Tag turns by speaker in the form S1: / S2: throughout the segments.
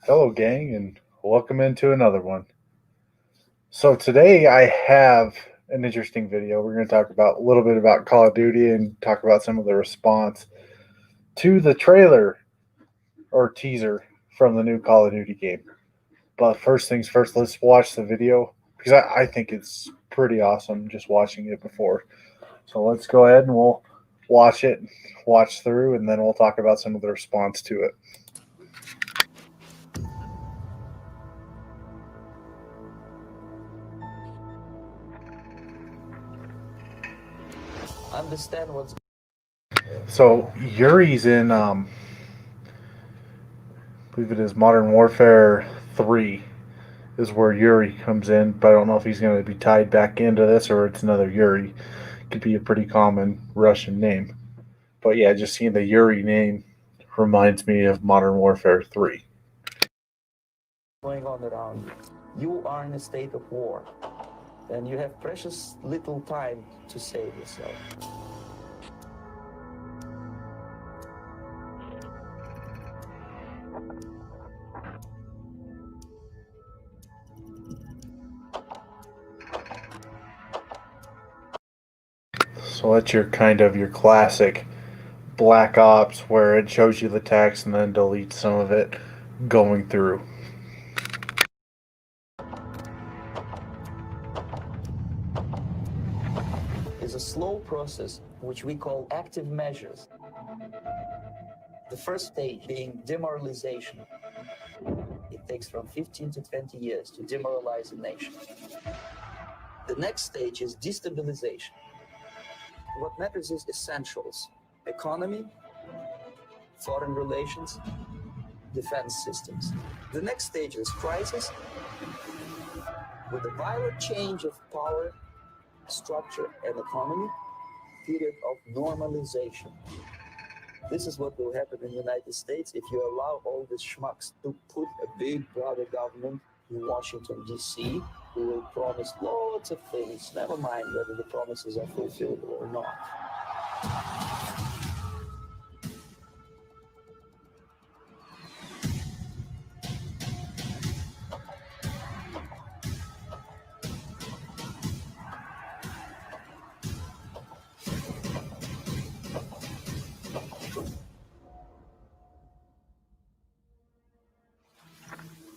S1: Hello, gang, and welcome into another one. So today I have an interesting video. We're going to talk about a little bit about Call of Duty and talk about some of the response to the trailer or teaser from the new Call of Duty game. But first things first, let's watch the video because I think it's pretty awesome just watching it before. So let's go ahead and we'll watch through, and then we'll talk about some of the response to it.
S2: Understand what's
S1: So Yuri's in I believe it is Modern Warfare 3 is where Yuri comes in, but I don't know if he's going to be tied back into this or it's another Yuri. Could be a pretty common Russian name. But yeah, just seeing the Yuri name reminds me of Modern Warfare 3.
S2: going on around you. You are in a state of war, and you have precious little time to save yourself.
S1: So that's your kind of your classic Black Ops where it shows you the text and then deletes some of it going through.
S2: It's a slow process which we call active measures. The first stage being demoralization. It takes from 15 to 20 years to demoralize a nation. The next stage is destabilization. What matters is essentials: economy, foreign relations, defense systems. The next stage is crisis, with a violent change of power, structure, and economy, period of normalization. This is what will happen in the United States if you allow all these schmucks to put a big brother government in Washington, D.C., who will promise lots of things, never mind whether the promises are fulfilled or not.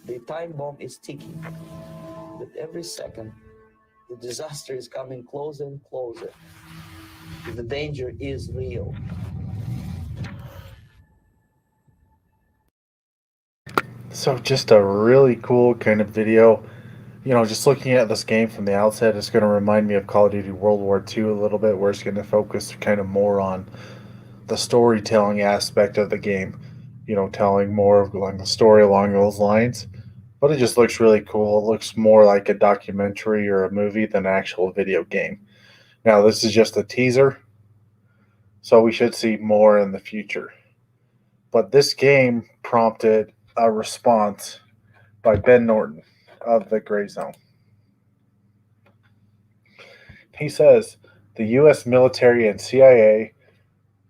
S2: The time bomb is ticking. With every second, the disaster is coming closer and closer. The danger is real.
S1: So just a really cool kind of video. Just looking at this game from the outset, it's going to remind me of Call of Duty World War II a little bit, where it's going to focus kind of more on the storytelling aspect of the game. Telling more of like the story along those lines. But it just looks really cool. It looks more like a documentary or a movie than an actual video game. Now, this is just a teaser, so we should see more in the future. But this game prompted a response by Ben Norton of the Grayzone. He says the U.S. military and CIA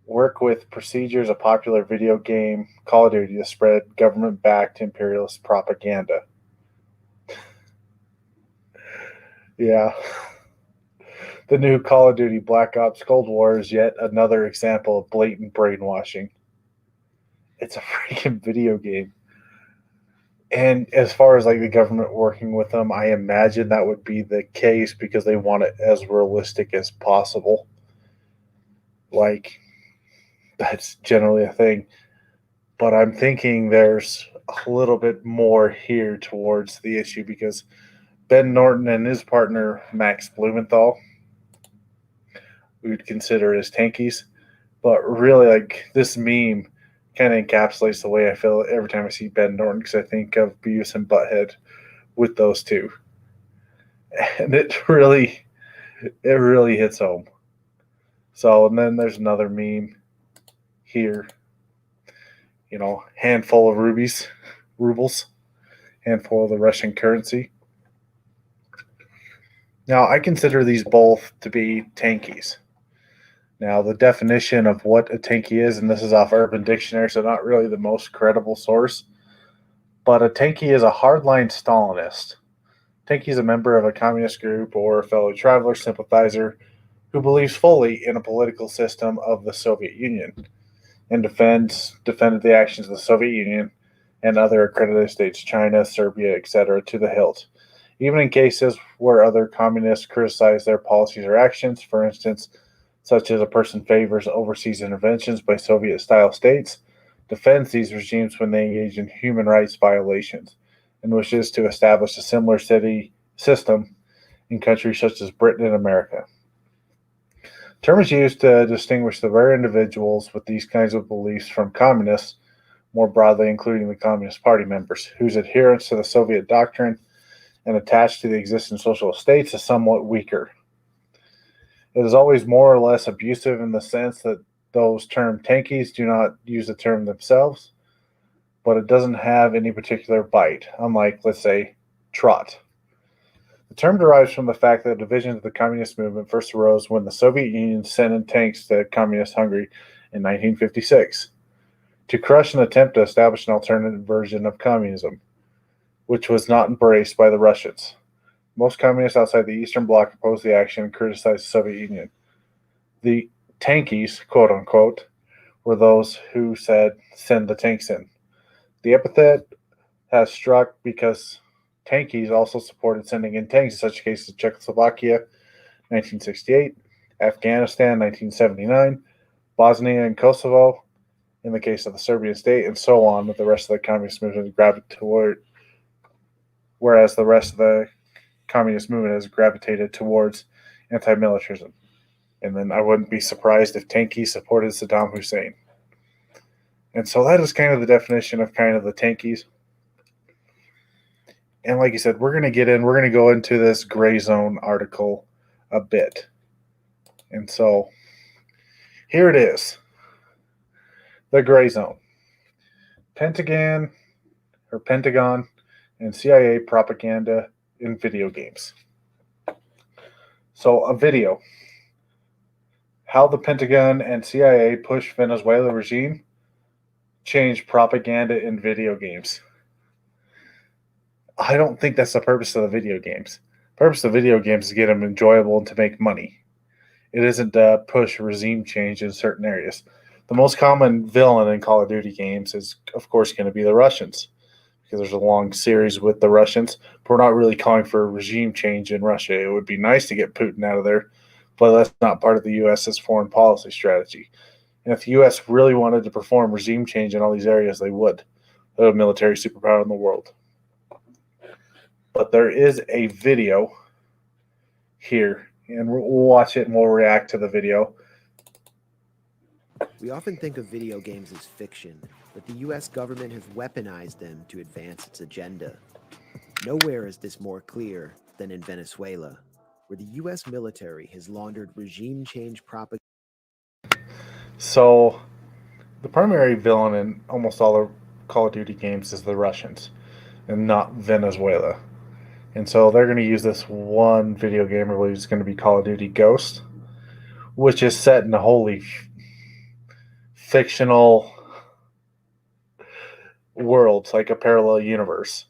S1: work with procedures of popular video game Call of Duty to spread government backed imperialist propaganda. Yeah. The new Call of Duty Black Ops Cold War is yet another example of blatant brainwashing. It's a freaking video game. And as far as like the government working with them, I imagine that would be the case because they want it as realistic as possible. Like, that's generally a thing. But I'm thinking there's a little bit more here towards the issue because Ben Norton and his partner, Max Blumenthal, we would consider as Tankies. But really, like, this meme kind of encapsulates the way I feel every time I see Ben Norton because I think of Beavis and Butthead with those two. And it really hits home. So, and then there's another meme here, handful of rubles, handful of the Russian currency. Now, I consider these both to be tankies. Now, the definition of what a tanky is, and this is off Urban Dictionary, so not really the most credible source, But a Tanky is a hardline Stalinist. Tanky is a member of a communist group or a fellow traveler sympathizer who believes fully in a political system of the Soviet Union and defended the actions of the Soviet Union and other accredited states, China, Serbia, etc., to the hilt. Even in cases where other communists criticize their policies or actions, for instance, such as a person favors overseas interventions by Soviet-style states, defends these regimes when they engage in human rights violations, and wishes to establish a similar system in countries such as Britain and America. The term is used to distinguish the rare individuals with these kinds of beliefs from communists, more broadly including the Communist Party members, whose adherence to the Soviet doctrine and attached to the existing socialist states is somewhat weaker. It is always more or less abusive in the sense that those termed Tankies do not use the term themselves, but it doesn't have any particular bite, unlike, let's say, trot. The term derives from the fact that divisions of the communist movement first arose when the Soviet Union sent in tanks to communist Hungary in 1956 to crush an attempt to establish an alternative version of communism, which was not embraced by the Russians. Most communists outside the Eastern Bloc opposed the action and criticized the Soviet Union. The Tankies, quote unquote, were those who said, "Send the tanks in." The epithet has struck because Tankies also supported sending in tanks in such cases as Czechoslovakia, 1968, Afghanistan, 1979, Bosnia and Kosovo, in the case of the Serbian state, and so on, with the rest of the communist movement whereas the rest of the communist movement has gravitated towards anti-militarism. And then I wouldn't be surprised if Tankies supported Saddam Hussein. And so that is kind of the definition of kind of the Tankies. And like you said, we're going to go into this Grayzone article a bit. And so here it is. The Grayzone. Pentagon and CIA propaganda in video games. So a video. How the Pentagon and CIA push Venezuela regime change propaganda in video games. I don't think that's the purpose of the video games. The purpose of video games is to get them enjoyable and to make money. It isn't to push regime change in certain areas. The most common villain in Call of Duty games is, of course, going to be the Russians, because there's a long series with the Russians. But we're not really calling for a regime change in Russia. It would be nice to get Putin out of there, but that's not part of the U.S.'s foreign policy strategy. And if the U.S. really wanted to perform regime change in all these areas, they would. They're a military superpower in the world. But there is a video here, and we'll watch it and we'll react to the video.
S3: We often think of video games as fiction, but the US government has weaponized them to advance its agenda. Nowhere is this more clear than in Venezuela, where the US military has laundered regime change propaganda.
S1: So, the primary villain in almost all the Call of Duty games is the Russians, and not Venezuela. And so they're going to use this one video game, I believe it's going to be Call of Duty Ghost, which is set in a wholly fictional world. It's like a parallel universe.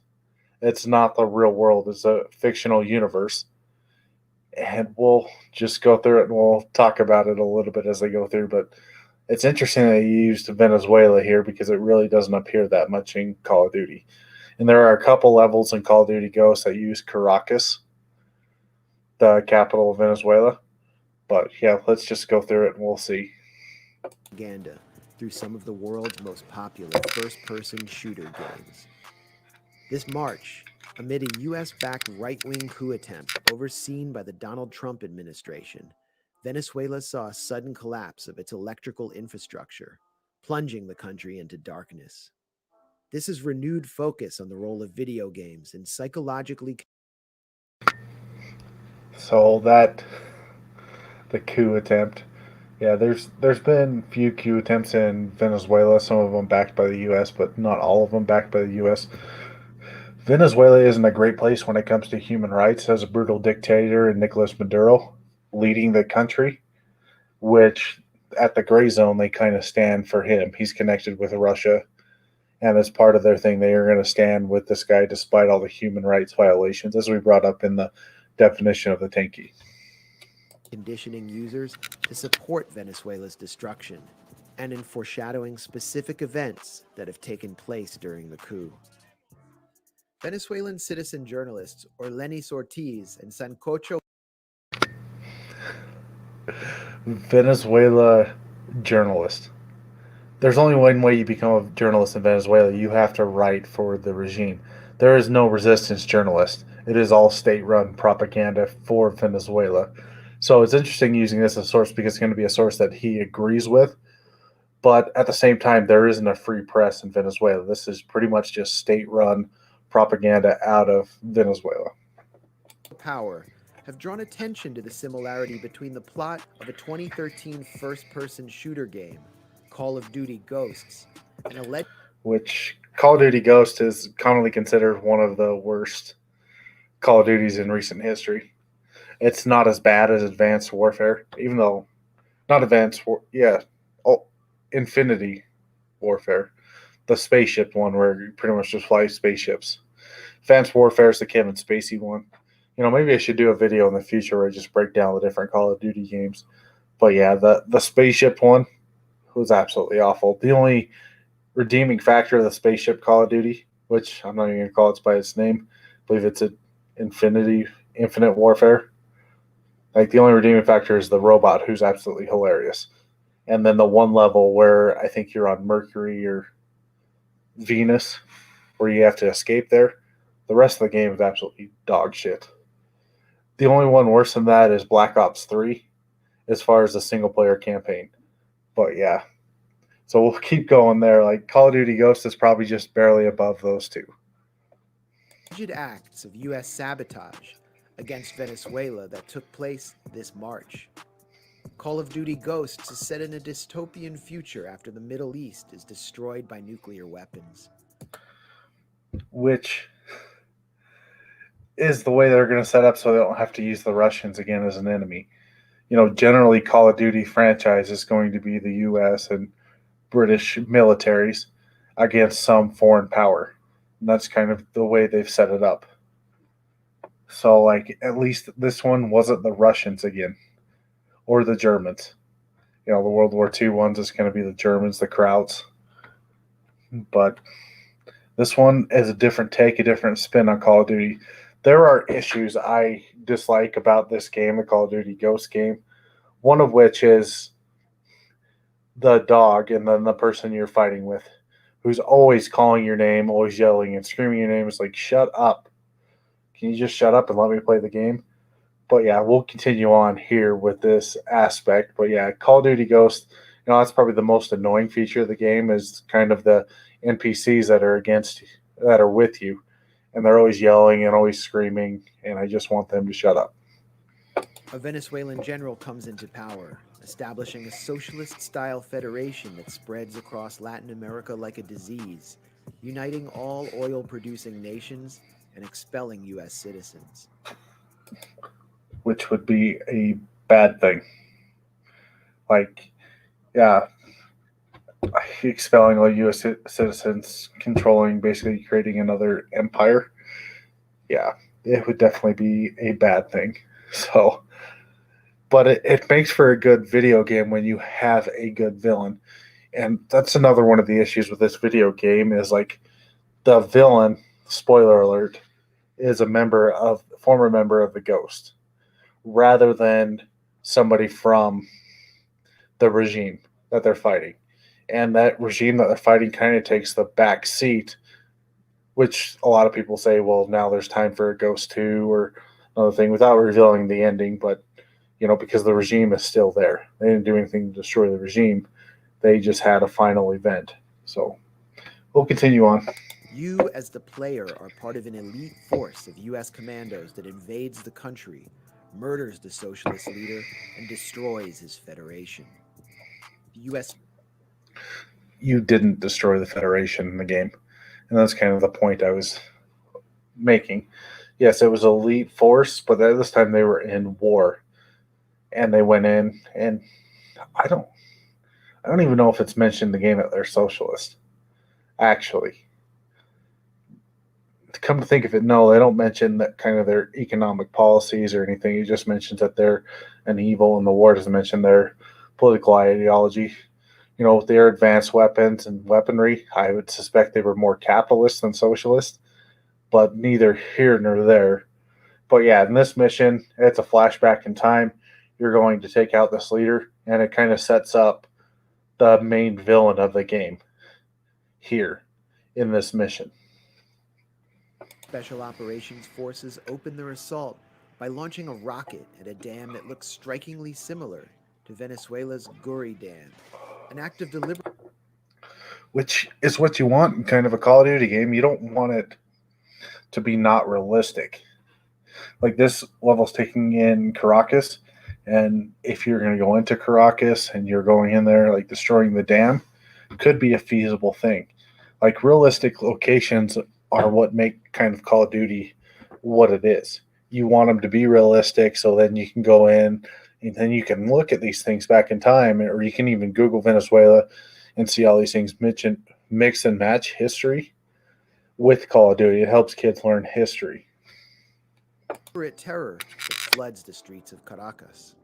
S1: It's not the real world. It's a fictional universe. And we'll just go through it and we'll talk about it a little bit as they go through. But it's interesting that you used Venezuela here because it really doesn't appear that much in Call of Duty. And there are a couple levels in Call of Duty Ghost that use Caracas, the capital of Venezuela. But yeah, let's just go through it and we'll see.
S3: Propaganda through some of the world's most popular first-person shooter games. This March, amid a US-backed right-wing coup attempt overseen by the Donald Trump administration, Venezuela saw a sudden collapse of its electrical infrastructure, plunging the country into darkness. This is renewed focus on the role of video games in psychologically.
S1: So that the coup attempt. Yeah, there's been few coup attempts in Venezuela, some of them backed by the US, but not all of them backed by the US. Venezuela isn't a great place when it comes to human rights. It has a brutal dictator in Nicolas Maduro leading the country, which at the Grayzone they kind of stand for him. He's connected with Russia And as part of their thing, they are going to stand with this guy despite all the human rights violations, as we brought up in the definition of the Tankie.
S3: Conditioning users to support Venezuela's destruction, and in foreshadowing specific events that have taken place during the coup. Venezuelan citizen journalists Orlenis Ortiz and Sancocho
S1: Venezuela journalist. There's only one way you become a journalist in Venezuela. You have to write for the regime. There is no resistance journalist. It is all state-run propaganda for Venezuela. So it's interesting using this as a source because it's going to be a source that he agrees with. But at the same time, there isn't a free press in Venezuela. This is pretty much just state-run propaganda out of Venezuela.
S3: Power have drawn attention to the similarity between the plot of a 2013 first-person shooter game, Call of Duty Ghosts, and alleged
S1: Which Call of Duty Ghost is commonly considered one of the worst Call of Duties in recent history. It's not as bad as Advanced Warfare, even though not Infinity Warfare, the spaceship one where you pretty much just fly spaceships. Advanced Warfare is the Kevin Spacey one. Maybe I should do a video in the future where I just break down the different Call of Duty games. But yeah, the spaceship one was absolutely awful. The only redeeming factor of the spaceship Call of Duty, which I'm not even going to call it by its name, I believe it's Infinite Warfare. Like, the only redeeming factor is the robot, who's absolutely hilarious. And then the one level where I think you're on Mercury or Venus, where you have to escape there. The rest of the game is absolutely dog shit. The only one worse than that is Black Ops 3, as far as the single-player campaign. But yeah. So we'll keep going there. Like, Call of Duty Ghost is probably just barely above those two.
S3: acts of U.S. sabotage against Venezuela that took place this March. Call of Duty Ghosts is set in a dystopian future after the Middle East is destroyed by nuclear weapons.
S1: Which is the way they're going to set up so they don't have to use the Russians again as an enemy. Generally Call of Duty franchise is going to be the U.S. and British militaries against some foreign power. And that's kind of the way they've set it up. So, like, at least this one wasn't the Russians again, or the Germans. The World War II ones is going to be the Germans, the Krauts. But this one is a different take, a different spin on Call of Duty. There are issues I dislike about this game, the Call of Duty Ghost game. One of which is the dog and then the person you're fighting with, who's always calling your name, always yelling and screaming your name. It's like, shut up. Can you just shut up and let me play the game? But yeah, we'll continue on here with this aspect. But yeah, Call of Duty Ghost, that's probably the most annoying feature of the game is kind of the NPCs that are with you. And they're always yelling and always screaming, and I just want them to shut up.
S3: A Venezuelan general comes into power, establishing a socialist-style federation that spreads across Latin America like a disease, uniting all oil-producing nations and expelling U.S. citizens.
S1: Which would be a bad thing. Like, yeah, expelling all U.S. citizens, basically creating another empire. Yeah, it would definitely be a bad thing. So, but it makes for a good video game when you have a good villain. And that's another one of the issues with this video game is, like, the villain, spoiler alert, is a former member of the Ghost, rather than somebody from the regime that they're fighting. And that regime that they're fighting kind of takes the back seat, which a lot of people say, well, now there's time for a Ghost 2 or another thing, without revealing the ending. But, because the regime is still there. They didn't do anything to destroy the regime. They just had a final event. So we'll continue on.
S3: You, as the player, are part of an elite force of U.S. commandos that invades the country, murders the socialist leader, and destroys his federation. The U.S.
S1: You didn't destroy the Federation in the game. And that's kind of the point I was making. Yes, it was elite force, but at this time they were in war. And they went in, and I don't even know if it's mentioned in the game that they're socialist. actually. Come to think of it, no, they don't mention that kind of their economic policies or anything. He just mentions that they're an evil, and the war doesn't mention their political ideology. With their advanced weapons and weaponry, I would suspect they were more capitalist than socialist, but neither here nor there. But yeah, in this mission, it's a flashback in time. You're going to take out this leader, and it kind of sets up the main villain of the game here in this mission.
S3: Special Operations Forces open their assault by launching a rocket at a dam that looks strikingly similar to Venezuela's Guri Dam, an act of deliberate.
S1: Which is what you want in kind of a Call of Duty game. You don't want it to be not realistic. Like this level's taking in Caracas, and if you're going to go into Caracas and you're going in there like destroying the dam, could be a feasible thing. Like realistic locations are what make kind of Call of Duty what it is. You want them to be realistic, so then you can go in and then you can look at these things back in time, or you can even Google Venezuela and see all these things mix and match history with Call of Duty. It helps kids learn history.
S3: Terror that floods the streets of Caracas.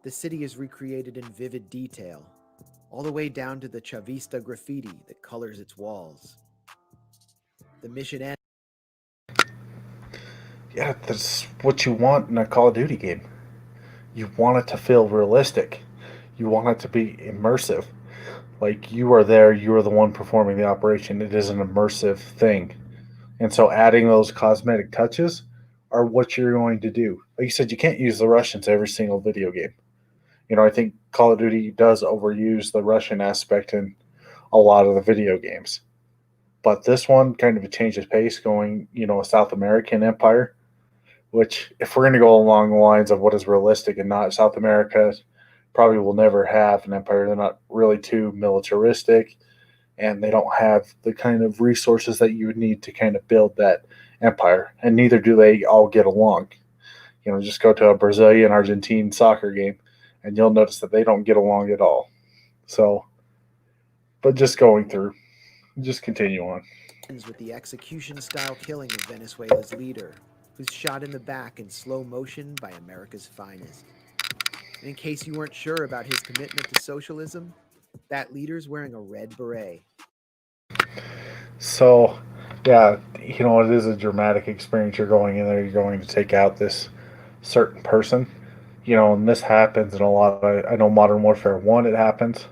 S3: The city is recreated in vivid detail, all the way down to the Chavista graffiti that colors its walls. The mission ends.
S1: Yeah, that's what you want in a Call of Duty game. You want it to feel realistic. You want it to be immersive. Like you are there, you are the one performing the operation. It is an immersive thing. And so adding those cosmetic touches are what you're going to do. Like you said, you can't use the Russians every single video game. I think Call of Duty does overuse the Russian aspect in a lot of the video games. But this one kind of a change of pace going, a South American empire, which if we're going to go along the lines of what is realistic and not, South America probably will never have an empire. They're not really too militaristic, and they don't have the kind of resources that you would need to kind of build that empire. And neither do they all get along. Just go to a Brazilian Argentine soccer game and you'll notice that they don't get along at all. So, but just going through, just continue on.
S3: Ends with the execution-style killing of Venezuela's leader, who's shot in the back in slow motion by America's finest. And in case you weren't sure about his commitment to socialism, that leader's wearing a red beret.
S1: So, yeah, it is a dramatic experience. You're going in there, you're going to take out this certain person, and this happens in a lot of, I know Modern Warfare 1, it happens.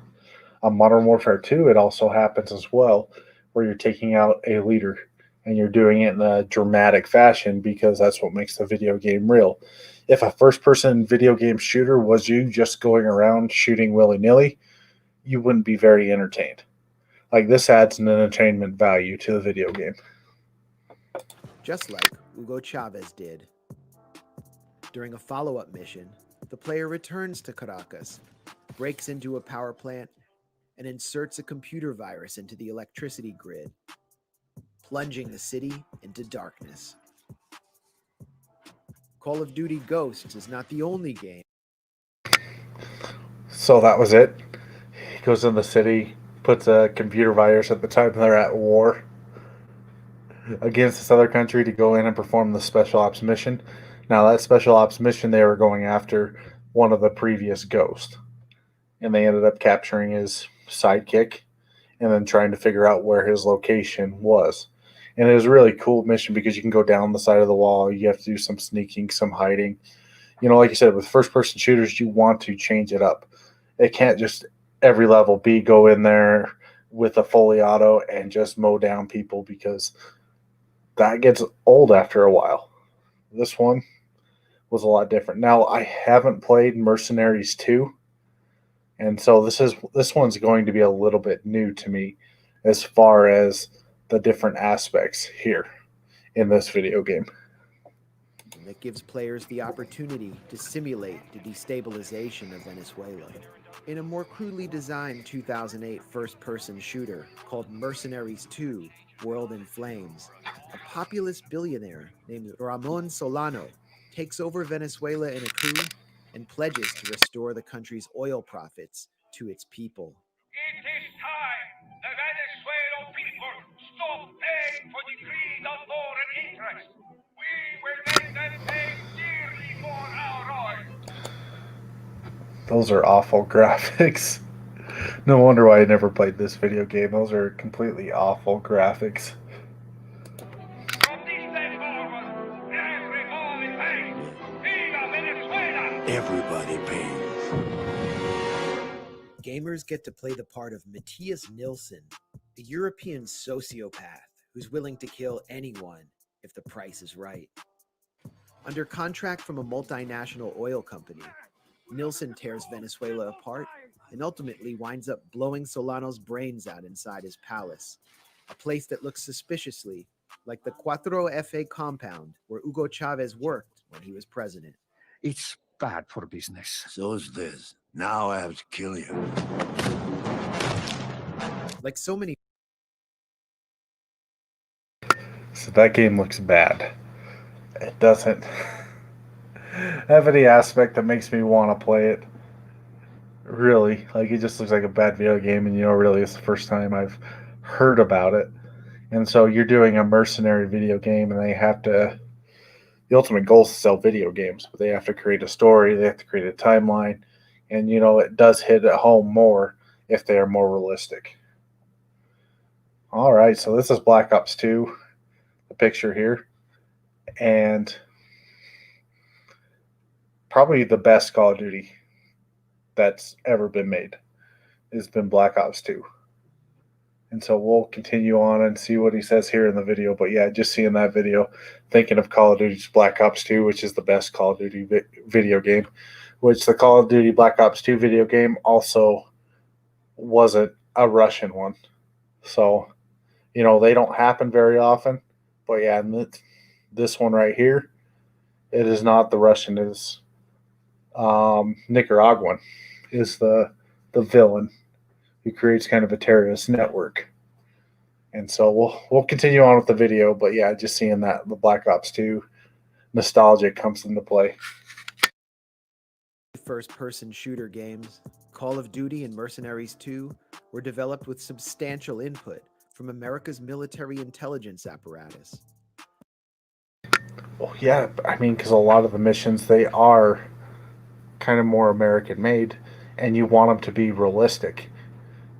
S1: On Modern Warfare 2, it also happens as well, where you're taking out a leader and you're doing it in a dramatic fashion because that's what makes the video game real. If a first-person video game shooter was you just going around shooting willy-nilly, you wouldn't be very entertained. Like, this adds an entertainment value to the video game.
S3: Just like Hugo Chavez did. During a follow-up mission, the player returns to Caracas, breaks into a power plant, and inserts a computer virus into the electricity grid, plunging the city into darkness. Call of Duty Ghosts is not the only game.
S1: So that was it. He goes in the city, puts a computer virus at the time they're at war against this other country to go in and perform the special ops mission. Now, that special ops mission, they were going after one of the previous ghosts, and they ended up capturing his sidekick and then trying to figure out where his location was. And it was a really cool mission because you can go down the side of the wall. You have to do some sneaking, some hiding. Like you said, with first-person shooters, you want to change it up. It can't just every level be go in there with a fully auto and just mow down people, because that gets old after a while. This one was a lot different. Now, I haven't played Mercenaries 2, and so this one's going to be a little bit new to me as far as the different aspects here in this video game.
S3: That gives players the opportunity to simulate the destabilization of Venezuela. In a more crudely designed 2008 first-person shooter called Mercenaries 2: World in Flames, a populist billionaire named Ramon Solano takes over Venezuela in a coup and pledges to restore the country's oil profits to its people.
S4: It is time. The
S1: Those are awful graphics. No wonder why I never played this video game. Those are completely awful graphics.
S4: From this day forward, everybody pays. Viva Venezuela!
S5: Everybody pays.
S3: Gamers get to play the part of Matthias Nilsson, a European sociopath who's willing to kill anyone if the price is right. Under contract from a multinational oil company, Nilsson tears Venezuela apart and ultimately winds up blowing Solano's brains out inside his palace, a place that looks suspiciously like the Cuatro F.A. compound where Hugo Chavez worked when he was president.
S5: It's bad for business.
S6: So's this. Now I have to kill you.
S3: Like so many.
S1: So that game looks bad. It doesn't have any aspect that makes me want to play it. Really. Like, it just looks like a bad video game, and really it's the first time I've heard about it. And so you're doing a mercenary video game, and they have to. The ultimate goal is to sell video games, but they have to create a story, they have to create a timeline, and it does hit at home more if they are more realistic. All right, so this is Black Ops 2, the picture here, and probably the best Call of Duty that's ever been made has been Black Ops 2. And so we'll continue on and see what he says here in the video. But yeah, just seeing that video, thinking of Call of Duty's Black Ops 2, which is the best Call of Duty video game, which the Call of Duty Black Ops 2 video game also wasn't a Russian one. So, they don't happen very often. But yeah, this one right here, it is not the Russian. It is Nicaraguan is the villain who creates kind of a terrorist network. And so we'll continue on with the video, but yeah, just seeing that the Black Ops 2 nostalgia comes into play.
S3: First-person shooter games, Call of Duty and Mercenaries 2 were developed with substantial input from America's military intelligence apparatus.
S1: Well, yeah, I mean, because a lot of the missions, they are kind of more American-made, and you want them to be realistic.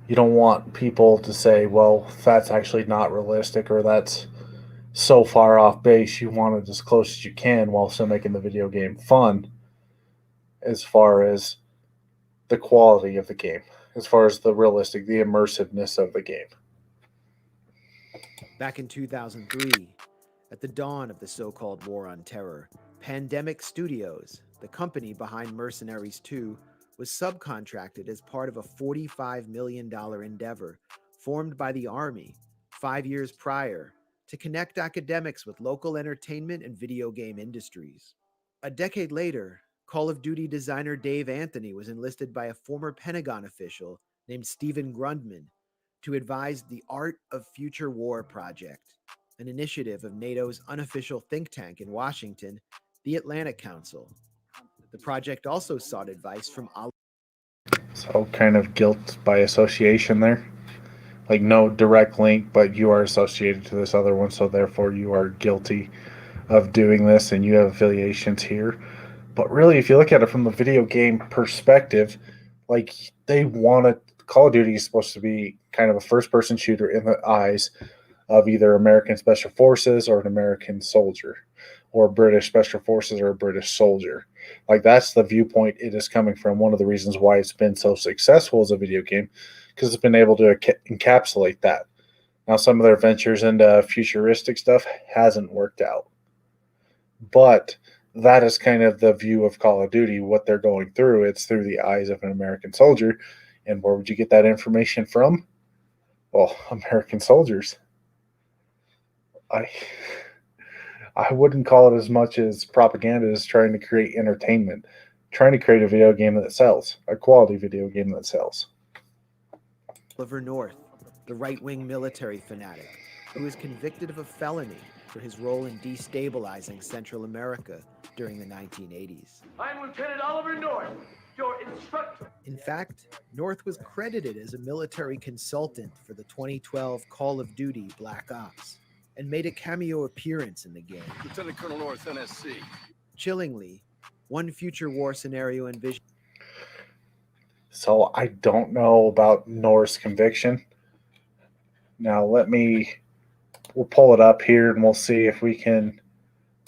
S1: You don't want people to say, well, that's actually not realistic or that's so far off base. You want it as close as you can while still making the video game fun as far as the quality of the game, as far as the realistic, the immersiveness of the game.
S3: Back in 2003, at the dawn of the so-called War on Terror, Pandemic Studios, the company behind Mercenaries 2, was subcontracted as part of a $45 million endeavor formed by the Army 5 years prior to connect academics with local entertainment and video game industries. A decade later, Call of Duty designer Dave Anthony was enlisted by a former Pentagon official named Stephen Grundman to advise the Art of Future War project, an initiative of NATO's unofficial think tank in Washington, the Atlantic Council. The project also sought advice from
S1: So kind of guilt by association there. Like no direct link, but you are associated to this other one, so therefore you are guilty of doing this and you have affiliations here. But really, if you look at it from the video game perspective, like they wanted Call of Duty is supposed to be kind of a first-person shooter in the eyes of either American Special Forces or an American soldier, or British Special Forces or a British soldier. Like that's the viewpoint it is coming from. One of the reasons why it's been so successful as a video game, because it's been able to encapsulate that. Now, some of their ventures into futuristic stuff hasn't worked out, but that is kind of the view of Call of Duty, what they're going through. It's through the eyes of an American soldier. And where would you get that information from? Well, American soldiers. I wouldn't call it as much as propaganda as trying to create entertainment, trying to create a video game that sells, a quality video game that sells.
S3: Oliver North, the right-wing military fanatic, who was convicted of a felony for his role in destabilizing Central America during the 1980s.
S4: I'm Lieutenant Oliver North, your instructor.
S3: In fact, North was credited as a military consultant for the 2012 Call of Duty Black Ops, and made a cameo appearance in the game.
S6: Lieutenant Colonel North, NSC.
S3: Chillingly, one future war scenario envisioned.
S1: So I don't know about Nor's conviction. Now we'll pull it up here and we'll see if we can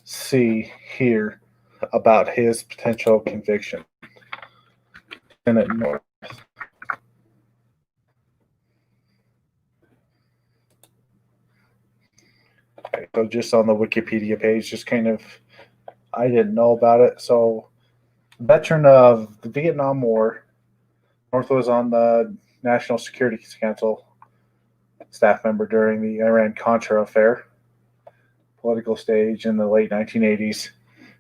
S1: see here about his potential conviction. Lieutenant North. Okay, so just on the Wikipedia page, just kind of, I didn't know about it. So, veteran of the Vietnam War, North was on the National Security Council, staff member during the Iran-Contra affair, political stage in the late 1980s,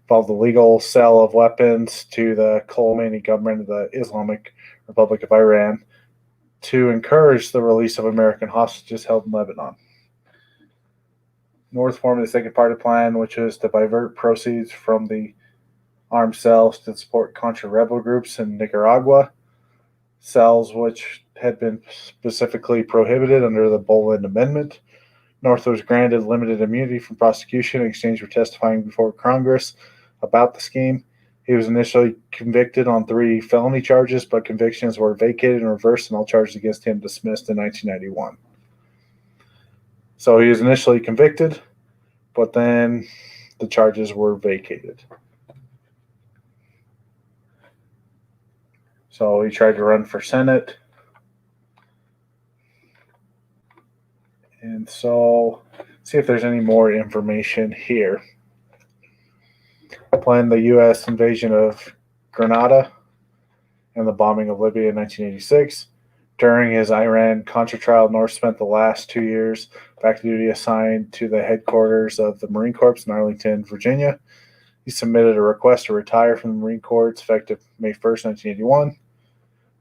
S1: involved the legal sale of weapons to the Khomeini government of the Islamic Republic of Iran to encourage the release of American hostages held in Lebanon. North formed the second party plan, which was to divert proceeds from the armed sales to support Contra rebel groups in Nicaragua, sales which had been specifically prohibited under the Boland Amendment. North was granted limited immunity from prosecution in exchange for testifying before Congress about the scheme. He was initially convicted on 3 felony charges, but convictions were vacated and reversed, and all charges against him dismissed in 1991. So he was initially convicted, but then the charges were vacated. So he tried to run for Senate. And so, see if there's any more information here. Planned the U.S. invasion of Grenada and the bombing of Libya in 1986. During his Iran-Contra trial, North spent the last 2 years back duty assigned to the headquarters of the Marine Corps in Arlington, Virginia. He submitted a request to retire from the Marine Corps effective May 1st, 1981.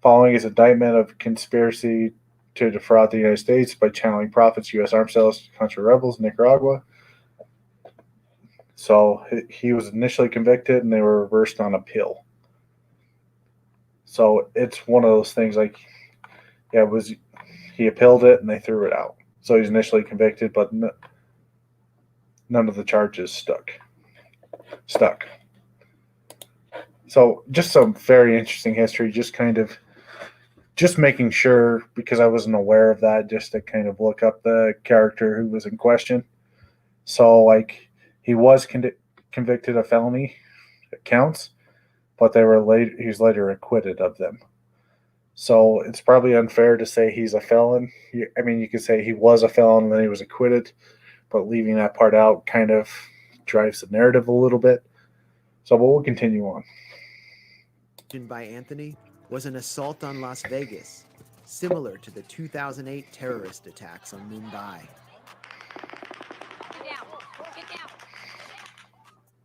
S1: Following his indictment of conspiracy to defraud the United States by channeling profits U.S. arms sales to Contra rebels in Nicaragua. So he was initially convicted and they were reversed on appeal. So it's one of those things like, yeah, he appealed it and they threw it out. So he's initially convicted, but none of the charges stuck. So just some very interesting history, just making sure, because I wasn't aware of that, just to kind of look up the character who was in question. So, like, he was convicted of felony counts, but he was later acquitted of them. So it's probably unfair to say he's a felon. I mean, you could say he was a felon and then he was acquitted, but leaving that part out kind of drives the narrative a little bit. So we'll continue on.
S3: By Anthony was an assault on Las Vegas, similar to the 2008 terrorist attacks on Mumbai.
S7: Get down.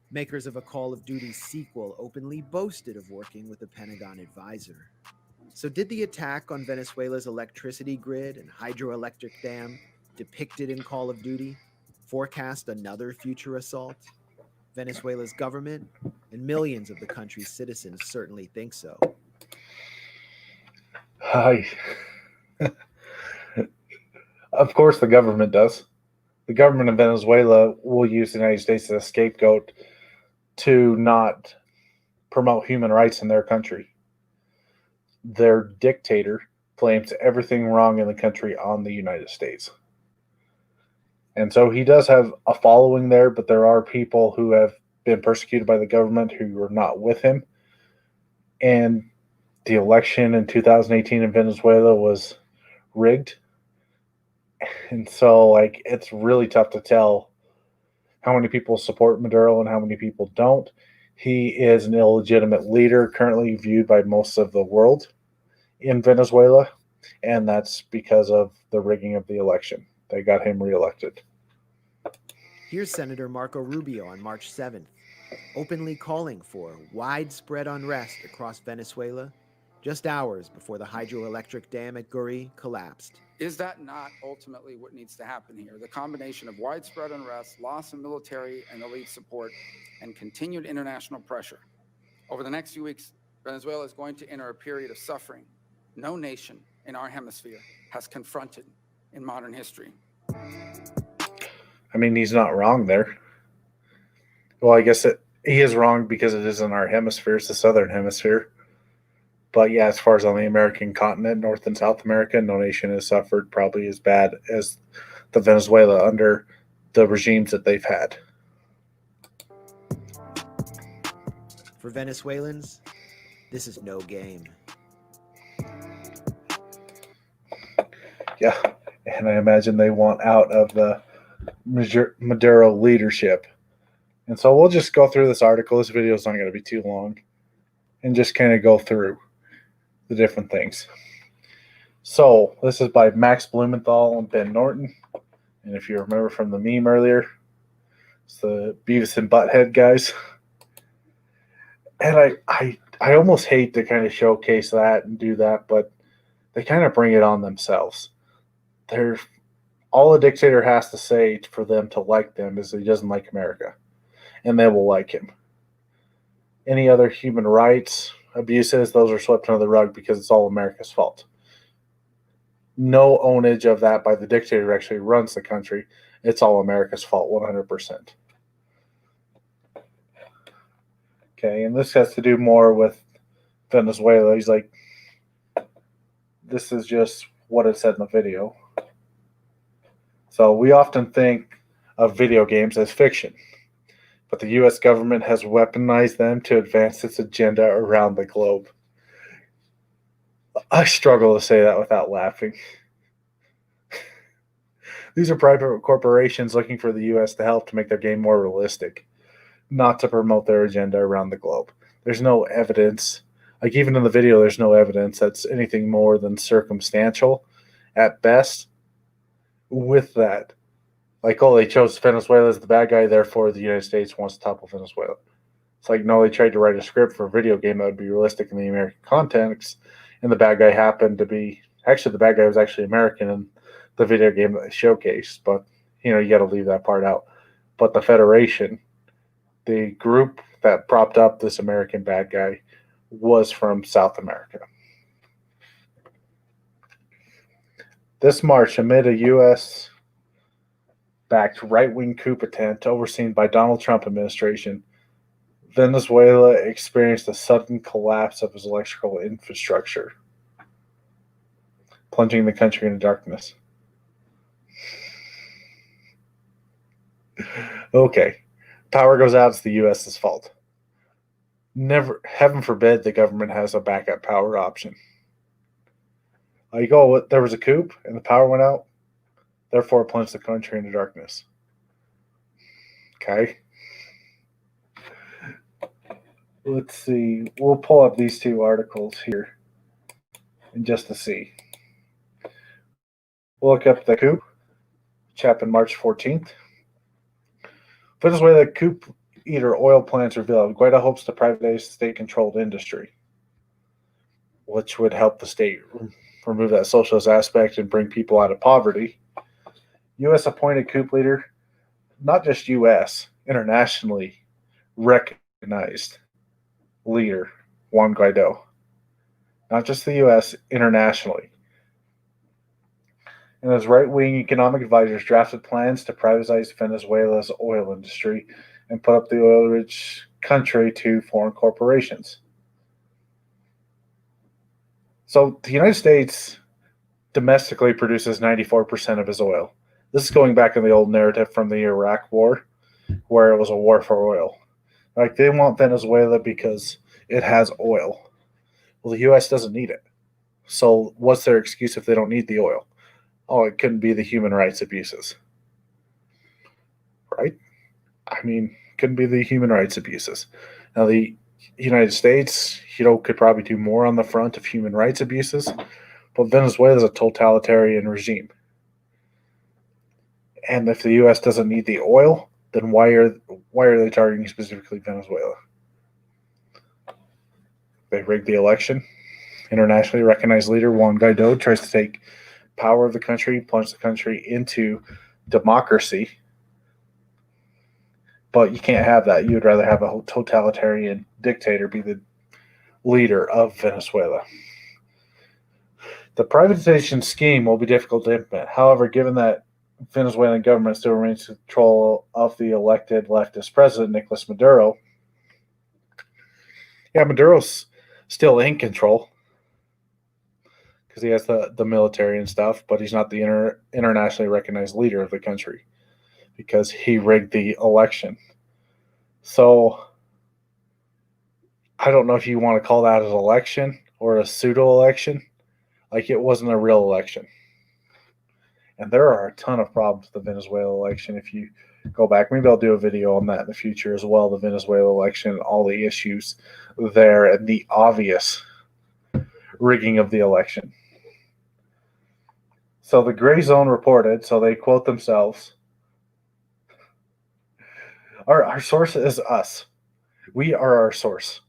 S3: Makers of a Call of Duty sequel openly boasted of working with a Pentagon advisor. So did the attack on Venezuela's electricity grid and hydroelectric dam, depicted in Call of Duty, forecast another future assault? Venezuela's government and millions of the country's citizens certainly think so.
S1: Of course the government does. The government of Venezuela will use the United States as a scapegoat to not promote human rights in their country. Their dictator blames everything wrong in the country on the United States. And so he does have a following there, but there are people who have been persecuted by the government who are not with him. And the election in 2018 in Venezuela was rigged. And so, like, it's really tough to tell how many people support Maduro and how many people don't. He is an illegitimate leader currently viewed by most of the world in Venezuela, and that's because of the rigging of the election. They got him reelected.
S3: Here's Senator Marco Rubio on March 7th, openly calling for widespread unrest across Venezuela, just hours before the hydroelectric dam at Guri collapsed.
S8: Is that not ultimately what needs to happen here? The combination of widespread unrest, loss of military and elite support, and continued international pressure. Over the next few weeks, Venezuela is going to enter a period of suffering no nation in our hemisphere has confronted in modern history.
S1: I mean, he's not wrong there. Well, I guess he is wrong because it is in our hemisphere. It's the southern hemisphere. But yeah, as far as on the American continent, North and South America, no nation has suffered probably as bad as the Venezuela under the regimes that they've had.
S3: For Venezuelans, this is no game.
S1: Yeah, and I imagine they want out of the Maduro leadership. And so we'll just go through this article. This video is not going to be too long. And just kind of go through the different things. So this is by Max Blumenthal and Ben Norton. And if you remember from the meme earlier, it's the Beavis and Butthead guys. And I almost hate to kind of showcase that and do that, but they kind of bring it on themselves. They're all a dictator has to say for them to like them is that he doesn't like America, and they will like him. Any other human rights abuses, those are swept under the rug because it's all America's fault. No ownage of that by the dictator who actually runs the country. It's all America's fault, 100%. Okay, and this has to do more with Venezuela. He's like, this is just what it said in the video. So we often think of video games as fiction, but the U.S. government has weaponized them to advance its agenda around the globe. I struggle to say that without laughing. These are private corporations looking for the U.S. to help to make their game more realistic, not to promote their agenda around the globe. There's no evidence, like even in the video, there's no evidence that's anything more than circumstantial at best with that. Like, oh, they chose Venezuela as the bad guy, therefore the United States wants to topple Venezuela. It's like, no, they tried to write a script for a video game that would be realistic in the American context, and the bad guy happened to be, actually the bad guy was actually American in the video game that they showcased, but, you know, you got to leave that part out. But the Federation, the group that propped up this American bad guy, was from South America. This March, amid a U.S.-backed right-wing coup attempt overseen by Donald Trump administration, Venezuela experienced a sudden collapse of its electrical infrastructure, plunging the country into darkness. Okay, power goes out, it's the U.S.'s fault. Never, heaven forbid, the government has a backup power option. Like, oh, there was a coup and the power went out, therefore it plunged the country into darkness. Okay. Let's see. We'll pull up these two articles here and just to see. We'll look up the coup, which happened March 14th. Venezuela coup eater oil plants revealed Guaidó hopes to privatize state-controlled industry, which would help the state remove that socialist aspect and bring people out of poverty. U.S. appointed coup leader, not just U.S., internationally recognized leader, Juan Guaidó. Not just the U.S., internationally. And his right-wing economic advisors drafted plans to privatize Venezuela's oil industry and put up the oil-rich country to foreign corporations. So the United States domestically produces 94% of its oil. This is going back in the old narrative from the Iraq War, where it was a war for oil. Like, they want Venezuela because it has oil. Well, the U.S. doesn't need it. So what's their excuse if they don't need the oil? Oh, it couldn't be the human rights abuses. Right? I mean, couldn't be the human rights abuses. Now, the United States, could probably do more on the front of human rights abuses, but Venezuela is a totalitarian regime. And if the U.S. doesn't need the oil, then why are they targeting specifically Venezuela? They rigged the election. Internationally recognized leader Juan Guaidó tries to take power of the country, plunge the country into democracy. But you can't have that. You would rather have a totalitarian dictator be the leader of Venezuela. The privatization scheme will be difficult to implement. However, given that Venezuelan government still remains in control of the elected leftist president, Nicolas Maduro, Maduro's still in control. because he has the military and stuff, but he's not the internationally recognized leader of the country because he rigged the election. So I don't know if you want to call that an election or a pseudo-election. Like, it wasn't a real election. And there are a ton of problems with the Venezuela election. If you go back, maybe I'll do a video on that in the future as well, the Venezuela election, all the issues there, and the obvious rigging of the election. So the Grayzone reported, so they quote themselves, our source is us. We are our source.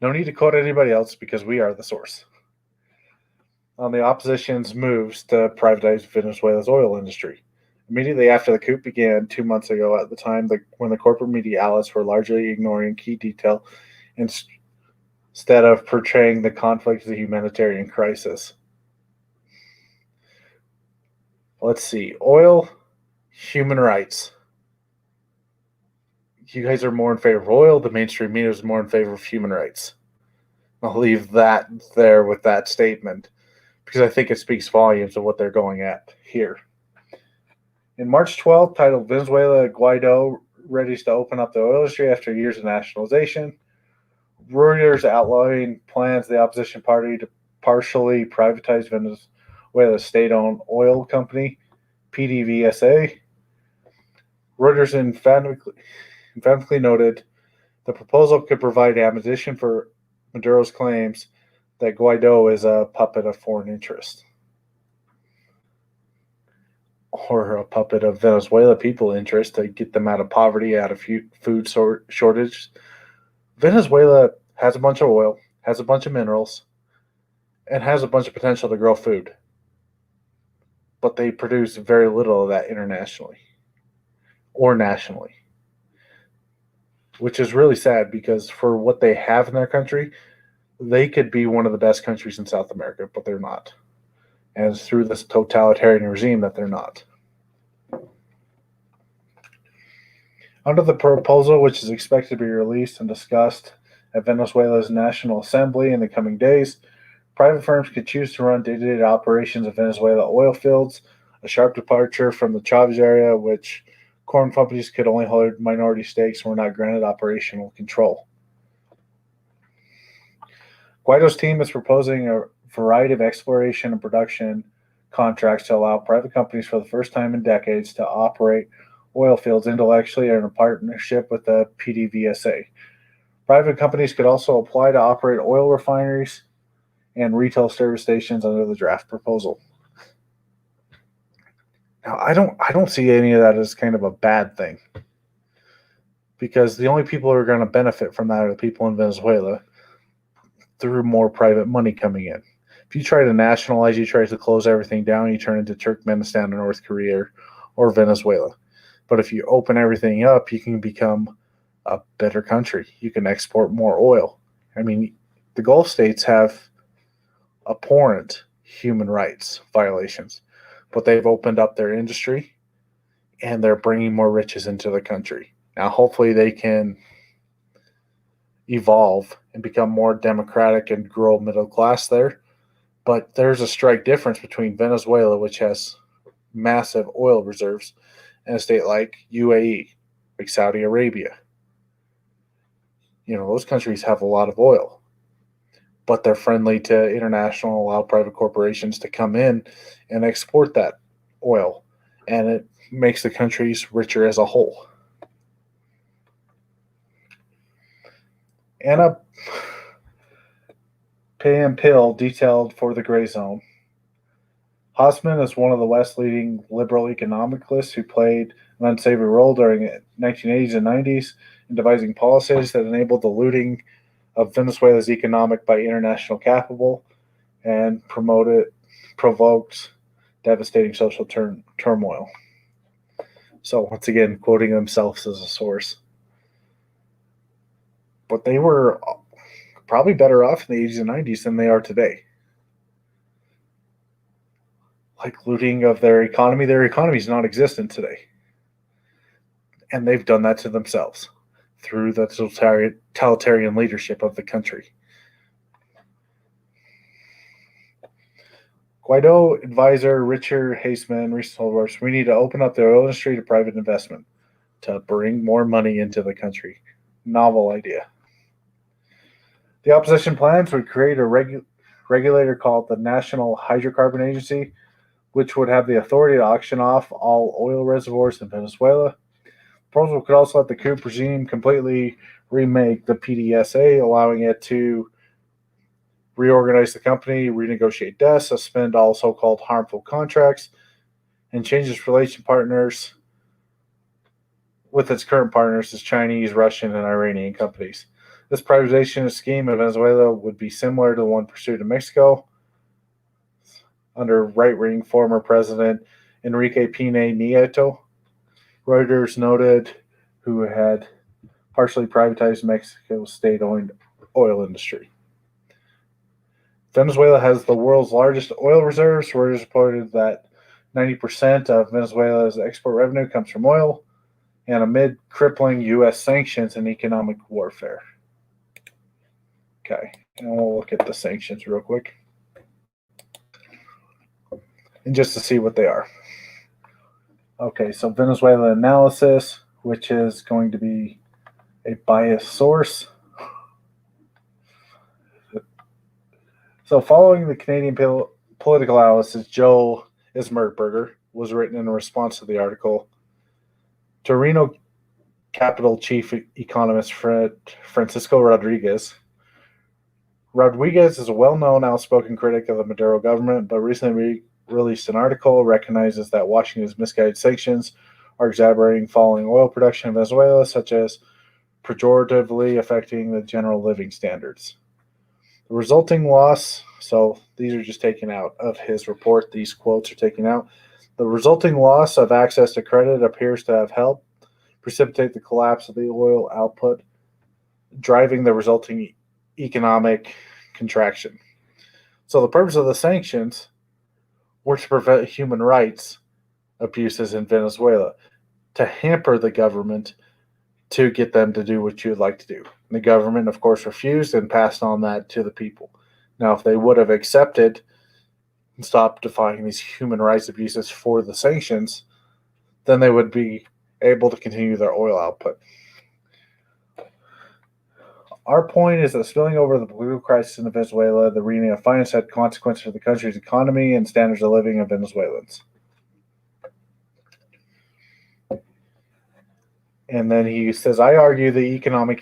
S1: No need to quote anybody else because we are the source. On the opposition's moves to privatize Venezuela's oil industry. Immediately after the coup began 2 months ago, at the time when the corporate media outlets were largely ignoring key detail instead of portraying the conflict as a humanitarian crisis. Let's see. Oil, human rights. You guys are more in favor of oil. The mainstream media is more in favor of human rights. I'll leave that there with that statement because I think it speaks volumes of what they're going at here. In March 12th, titled Venezuela, Guaido readies to open up the oil industry after years of nationalization. Reuters outlining plans of the opposition party to partially privatize Venezuela's state-owned oil company, PDVSA. Reuters emphatically noted the proposal could provide ammunition for Maduro's claims that Guaido is a puppet of foreign interest. Or a puppet of Venezuela people interest to get them out of poverty, out of food shortage. Venezuela has a bunch of oil, has a bunch of minerals, and has a bunch of potential to grow food. But they produce very little of that internationally or nationally. Which is really sad because for what they have in their country, they could be one of the best countries in South America, but they're not. And it's through this totalitarian regime that they're not. Under the proposal, which is expected to be released and discussed at Venezuela's National Assembly in the coming days, private firms could choose to run day-to-day operations of Venezuela oil fields, a sharp departure from the Chavez area, which corn companies could only hold minority stakes and were not granted operational control. Guaido's team is proposing a variety of exploration and production contracts to allow private companies for the first time in decades to operate oil fields intellectually or in a partnership with the PDVSA. Private companies could also apply to operate oil refineries and retail service stations under the draft proposal. Now, I don't see any of that as kind of a bad thing, because the only people who are going to benefit from that are the people in Venezuela through more private money coming in. If you try to nationalize, you try to close everything down, you turn into Turkmenistan or North Korea or Venezuela. But if you open everything up, you can become a better country. You can export more oil. I mean, the Gulf states have abhorrent human rights violations, but they've opened up their industry and they're bringing more riches into the country. Now, hopefully they can evolve and become more democratic and grow middle class there. But there's a strike difference between Venezuela, which has massive oil reserves, and a state like UAE, like Saudi Arabia. You know, those countries have a lot of oil, but they're friendly to international, allow private corporations to come in and export that oil, and it makes the countries richer as a whole. Anna Pill detailed for the Grayzone. Hosman is one of the West's leading liberal economicists who played an unsavory role during the 1980s and 90s in devising policies that enabled the looting of Venezuela's economic by international capital and provoked devastating social turmoil. So once again, quoting themselves as a source. But they were probably better off in the 80s and 90s than they are today. Like looting of their economy is non-existent today. And they've done that to themselves through the totalitarian leadership of the country. Guaido advisor Richard Haseman recently told us we need to open up the oil industry to private investment to bring more money into the country. Novel idea. The opposition plans would create a regulator called the National Hydrocarbon Agency, which would have the authority to auction off all oil reservoirs in Venezuela. The proposal could also let the coup regime completely remake the PDSA, allowing it to reorganize the company, renegotiate debts, suspend all so-called harmful contracts, and change its relation partners with its current partners as Chinese, Russian, and Iranian companies. This privatization scheme in Venezuela would be similar to the one pursued in Mexico under right-wing former President Enrique Pena Nieto. Reuters noted who had partially privatized Mexico's state-owned oil industry. Venezuela has the world's largest oil reserves. Reuters reported that 90% of Venezuela's export revenue comes from oil, and amid crippling U.S. sanctions and economic warfare. Okay, and we'll look at the sanctions real quick. And just to see what they are. Okay, so Venezuela analysis, which is going to be a biased source. So following the Canadian political analyst Joe Ismertberger was written in response to the article, Torino Capital chief economist Francisco Rodriguez. Rodriguez is a well-known outspoken critic of the Maduro government, but recently released an article recognizes that Washington's misguided sanctions are exaggerating falling oil production in Venezuela, such as pejoratively affecting the general living standards. The resulting loss, so these are just taken out of his report, these quotes are taken out. The resulting loss of access to credit appears to have helped precipitate the collapse of the oil output, driving the resulting economic contraction. So the purpose of the sanctions were to prevent human rights abuses in Venezuela, to hamper the government to get them to do what you would like to do. And the government, of course, refused and passed on that to the people. Now, if they would have accepted and stopped defying these human rights abuses for the sanctions, then they would be able to continue their oil output. Our point is that spilling over the political crisis in Venezuela, the reading of finance had consequences for the country's economy and standards of living of Venezuelans. And then he says, I argue the economy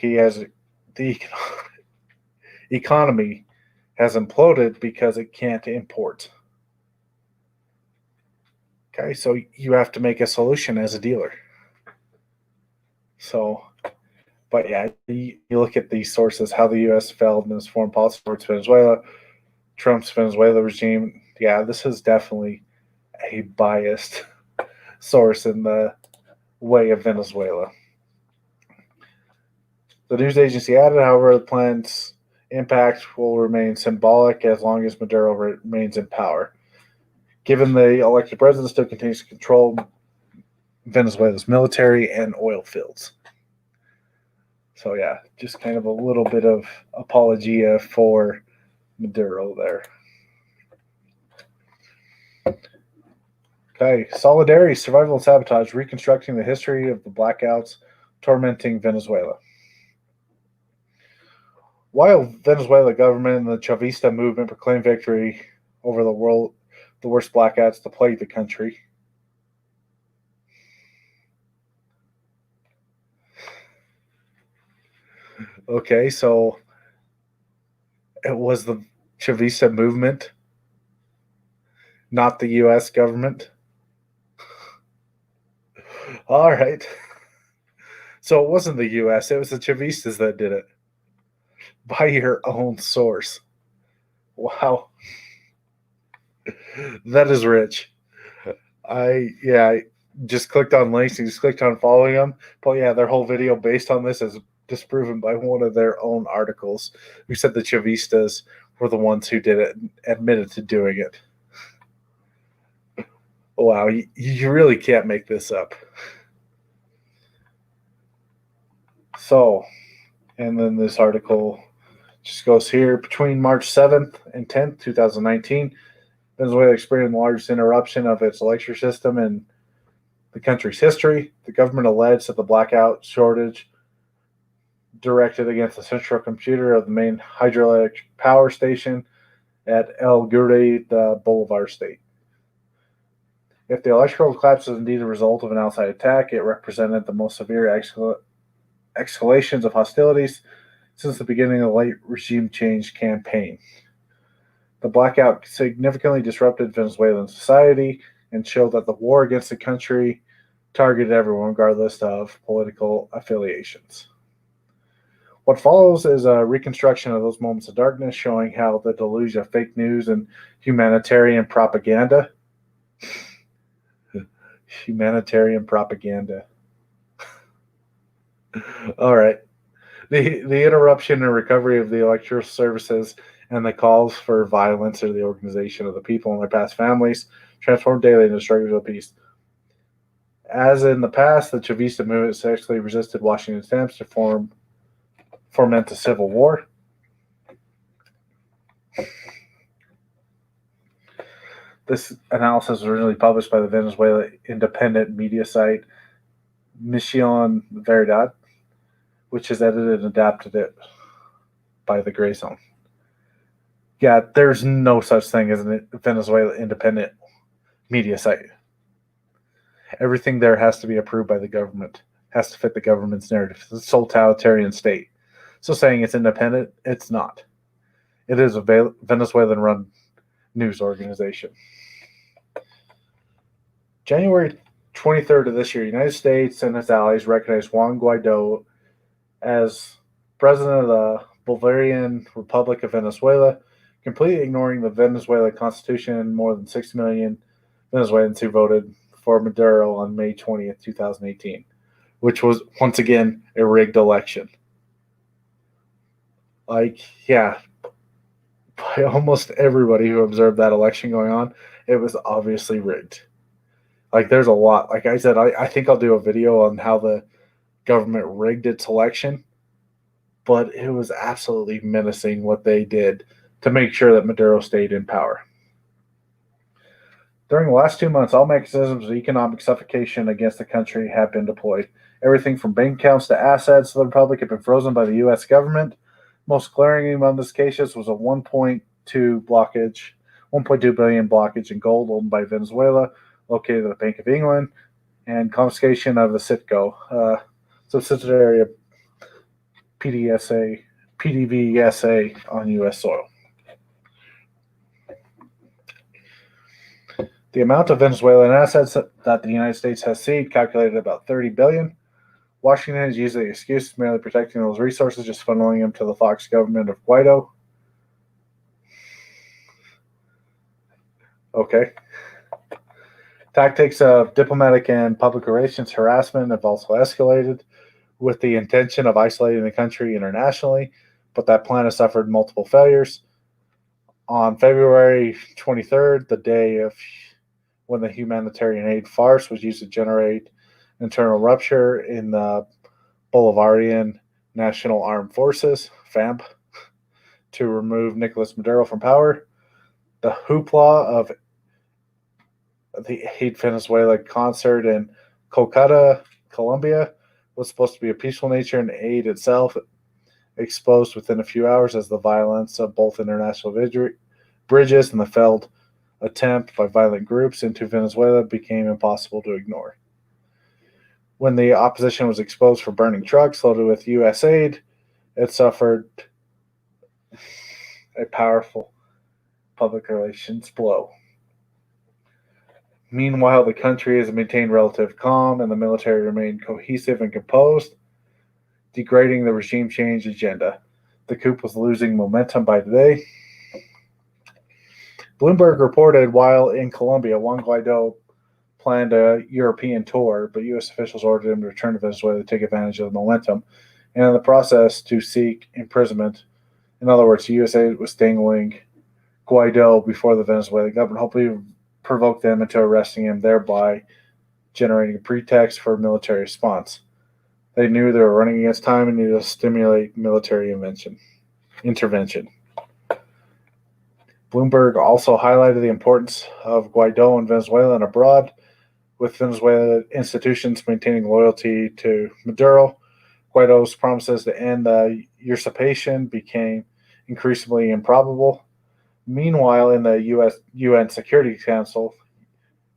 S1: has imploded because it can't import. Okay, so you have to make a solution as a dealer. So, but yeah, you look at these sources, how the U.S. failed in its foreign policy towards Venezuela, Trump's Venezuela regime. Yeah, this is definitely a biased source in the way of Venezuela. The news agency added, however, the plan's impact will remain symbolic as long as Maduro remains in power, given the elected president still continues to control Venezuela's military and oil fields. So yeah, just kind of a little bit of apologia for Maduro there. Okay, Solidarity, Survival and Sabotage, Reconstructing the History of the Blackouts, Tormenting Venezuela. While Venezuela government and the Chavista movement proclaimed victory over the worst blackouts to plague the country, okay, so it was the Chavista movement, not the U.S. government. All right. So it wasn't the U.S., it was the Chavistas that did it. By your own source. Wow. That is rich. I just clicked on links and just clicked on following them. But yeah, their whole video based on this is disproven by one of their own articles who said the Chavistas were the ones who did it and admitted to doing it. Wow, you really can't make this up. So, and then this article just goes here. Between March 7th and 10th, 2019, Venezuela experienced the largest interruption of its electric system in the country's history. The government alleged that the blackout shortage directed against the central computer of the main hydroelectric power station at El Gure, the Bolivar state. If the electrical collapse was indeed a result of an outside attack, it represented the most severe escalations of hostilities since the beginning of the late regime change campaign. The blackout significantly disrupted Venezuelan society and showed that the war against the country targeted everyone regardless of political affiliations. What follows is a reconstruction of those moments of darkness, showing how the deluge of fake news and humanitarian propaganda All right. The interruption and recovery of the electoral services and the calls for violence or the organization of the people and their past families transformed daily into struggles of peace. As in the past, the Chavista movement successfully resisted Washington's attempts to foment a civil war. This analysis was originally published by the Venezuela independent media site Misión Verdad, which is edited and adapted it by the Grayzone. Yeah, there's no such thing as a Venezuela independent media site. Everything there has to be approved by the government, has to fit the government's narrative. It's a totalitarian state. So saying it's independent, it's not. It is a Venezuelan-run news organization. January 23rd of this year, the United States and its allies recognized Juan Guaido as president of the Bolivarian Republic of Venezuela, completely ignoring the Venezuelan Constitution and more than 6 million Venezuelans who voted for Maduro on May 20th, 2018, which was, once again, a rigged election. By almost everybody who observed that election going on, it was obviously rigged. There's a lot. Like I said, I think I'll do a video on how the government rigged its election, but it was absolutely menacing what they did to make sure that Maduro stayed in power. During the last 2 months, all mechanisms of economic suffocation against the country have been deployed. Everything from bank accounts to assets of the republic have been frozen by the U.S. government. Most glaring among these cases was a 1.2 billion blockage in gold owned by Venezuela, located at the Bank of England, and confiscation of the Citgo, subsidiary of PDVSA on U.S. soil. The amount of Venezuelan assets that the United States has seized calculated about $30 billion. Washington has used the excuse of merely protecting those resources, just funneling them to the Fox government of Guaido. Okay. Tactics of diplomatic and public relations harassment have also escalated with the intention of isolating the country internationally, but that plan has suffered multiple failures. On February 23rd, the day of when the humanitarian aid farce was used to generate internal rupture in the Bolivarian National Armed Forces, FAMP, to remove Nicolas Maduro from power, the hoopla of the Hate Venezuela concert in Kolkata, Colombia, was supposed to be a peaceful nature, and aid itself exposed within a few hours as the violence of both international bridges and the failed attempt by violent groups into Venezuela became impossible to ignore. When the opposition was exposed for burning trucks loaded with U.S. aid, it suffered a powerful public relations blow. Meanwhile, the country has maintained relative calm and the military remained cohesive and composed, degrading the regime change agenda. The coup was losing momentum by the day. Bloomberg reported while in Colombia, Juan Guaido planned a European tour, but U.S. officials ordered him to return to Venezuela to take advantage of the momentum, and in the process to seek imprisonment. In other words, the USA was dangling Guaido before the Venezuelan government, hopefully provoke them into arresting him, thereby generating a pretext for a military response. They knew they were running against time and needed to stimulate military intervention. Bloomberg also highlighted the importance of Guaido in Venezuela and abroad, with Venezuelan institutions maintaining loyalty to Maduro. Guaido's promises to end the usurpation became increasingly improbable. Meanwhile, in the UN Security Council,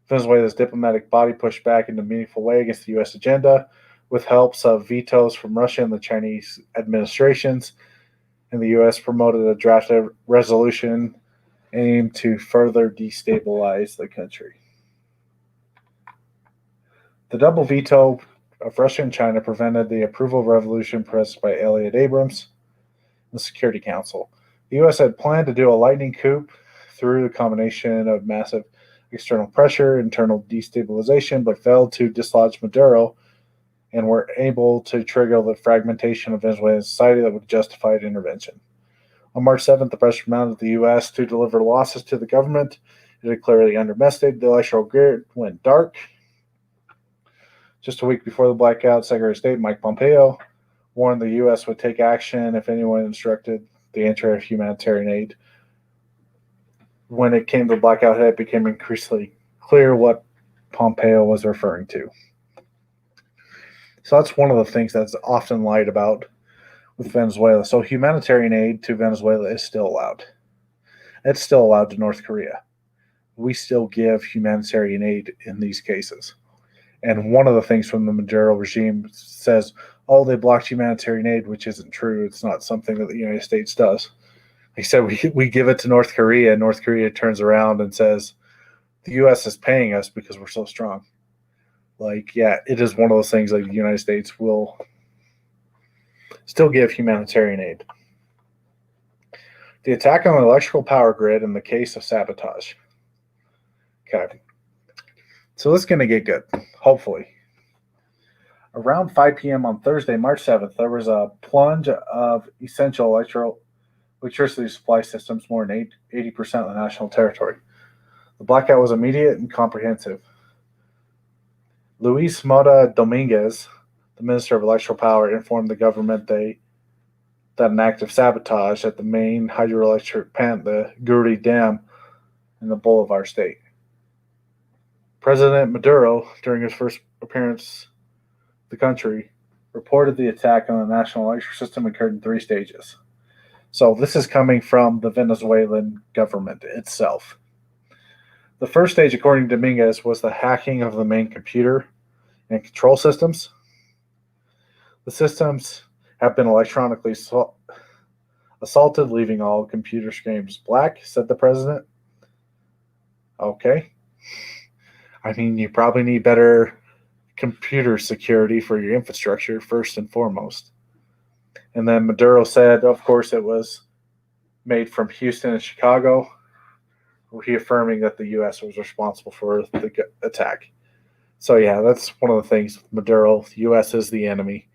S1: Venezuela's diplomatic body pushed back in a meaningful way against the U.S. agenda, with helps of vetoes from Russia and the Chinese administrations. And the U.S. promoted a draft resolution aimed to further destabilize the country. The double veto of Russia and China prevented the approval resolution pressed by Elliott Abrams in the Security Council. The U.S. had planned to do a lightning coup through the combination of massive external pressure, internal destabilization, but failed to dislodge Maduro and were able to trigger the fragmentation of Venezuelan society that would justify intervention. On March 7th, the pressure mounted the U.S. to deliver losses to the government. It had clearly underestimated. The electoral grid went dark. Just a week before the blackout, Secretary of State Mike Pompeo warned the U.S. would take action if anyone instructed the entry of humanitarian aid. When it came to the blackout, it became increasingly clear what Pompeo was referring to. So that's one of the things that's often lied about with Venezuela. So humanitarian aid to Venezuela is still allowed. It's still allowed to North Korea. We still give humanitarian aid in these cases. And one of the things from the Maduro regime says, oh, they blocked humanitarian aid, which isn't true. It's not something that the United States does. They said we give it to North Korea, and North Korea turns around and says, the U.S. is paying us because we're so strong. Like, yeah, it is one of those things like the United States will still give humanitarian aid. The attack on the electrical power grid in the case of sabotage. Okay. So this is going to get good, hopefully. Around 5 p.m. on Thursday, March 7th, there was a plunge of essential electricity supply systems, more than 80% of the national territory. The blackout was immediate and comprehensive. Luis Mota Dominguez, the Minister of Electrical Power, informed the government that an act of sabotage at the main hydroelectric plant, the Guri Dam, in the Bolivar state. President Maduro, during his first appearance in the country, reported the attack on the national electric system occurred in 3 stages. So this is coming from the Venezuelan government itself. The first stage, according to Dominguez, was the hacking of the main computer and control systems. The systems have been electronically assaulted, leaving all computer screens black, said the president. Okay. I mean, you probably need better computer security for your infrastructure, first and foremost. And then Maduro said, of course, it was made from Houston and Chicago, reaffirming that the U.S. was responsible for the attack. So, yeah, that's one of the things. Maduro, the U.S. is the enemy.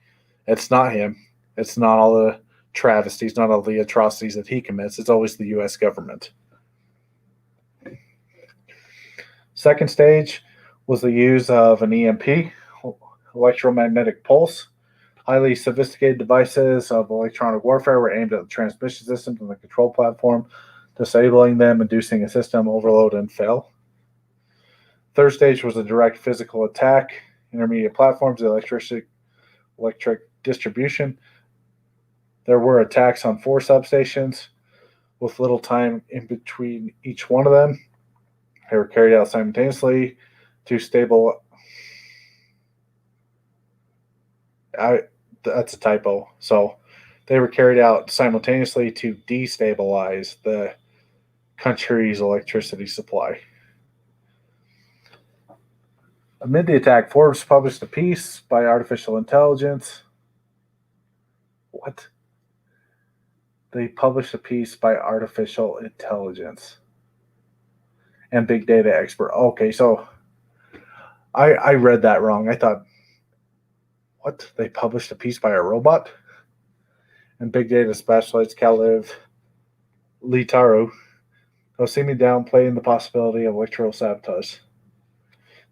S1: It's not him. It's not all the travesties, not all the atrocities that he commits. It's always the U.S. government. Second stage was the use of an EMP, electromagnetic pulse. Highly sophisticated devices of electronic warfare were aimed at the transmission systems and the control platform, disabling them, inducing a system overload and fail. Third stage was a direct physical attack. Intermediate platforms, electric distribution. There were attacks on 4 substations with little time in between each one of them. They were carried out simultaneously to stabilize. That's a typo. So they were carried out simultaneously to destabilize the country's electricity supply. Amid the attack, Forbes published a piece by artificial intelligence. What? They published a piece by artificial intelligence and big data expert. Okay, so I read that wrong. I thought, what? They published a piece by a robot? And big data specialist Kalev Litaru who see me downplaying the possibility of electoral sabotage. In